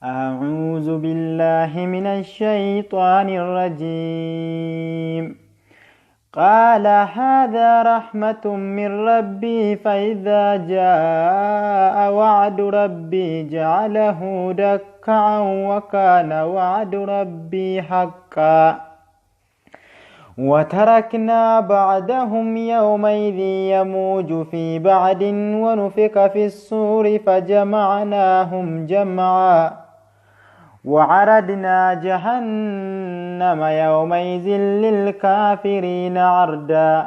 أعوذ بالله من الشيطان الرجيم. قال هذا رحمة من ربي فإذا جاء وعد ربي جعله دكا وكان وعد ربي حقا. وتركنا بعدهم يومئذ يموج في بعد ونفخ في الصور فجمعناهم جمعا. وعرضنا جهنم يومئذ للكافرين عرضا.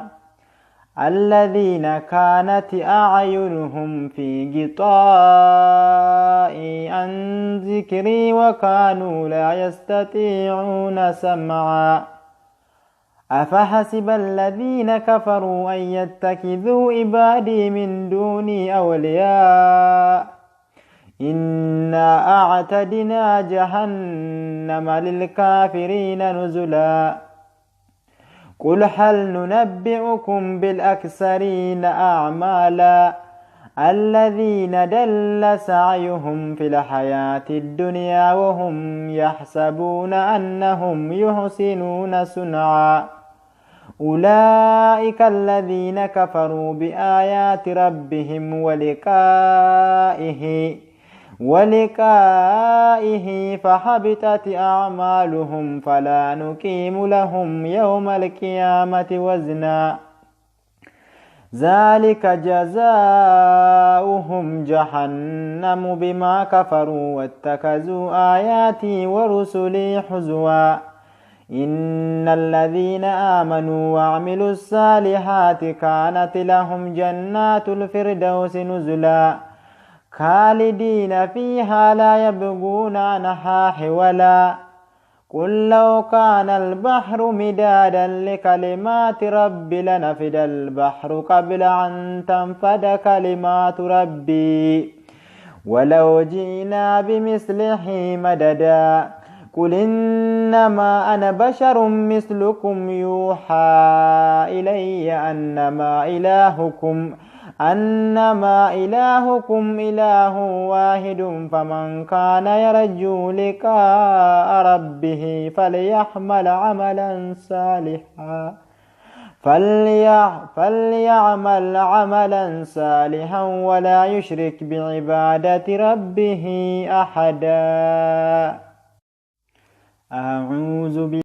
الذين كانت أعينهم في غطاء عن ذكري وكانوا لا يستطيعون سمعا. أفحسب الذين كفروا أن يتخذوا عبادي من دوني أولياء إنا أعتدنا جهنم للكافرين نزلا. قل هل ننبئكم بالأخسرين أعمالا الذين دل سعيهم في الحياة الدنيا وهم يحسبون أنهم يحسنون صنعا. أولئك الذين كفروا بآيات ربهم ولقائه فحبطت أعمالهم فلا نقيم لهم يوم القيامة وزنا. ذلك جزاؤهم جهنم بما كفروا واتخذوا آياتي ورسلي هزوا. إن الذين آمنوا وعملوا الصالحات كانت لهم جنات الفردوس نزلا خالدين فيها لا يبغون عنها حولا. قل لو كان البحر مدادا لكلمات ربي لنفد البحر قبل أن تنفد كلمات ربي ولو جئنا بمثله مددا. قل إنما أنا بشر مثلكم يوحى إلي أنما إلهكم إله واحد فمن كان يرجو لقاء ربه فليعمل عملا صالحا ولا يشرك بعبادة ربه أحدا. أعوذ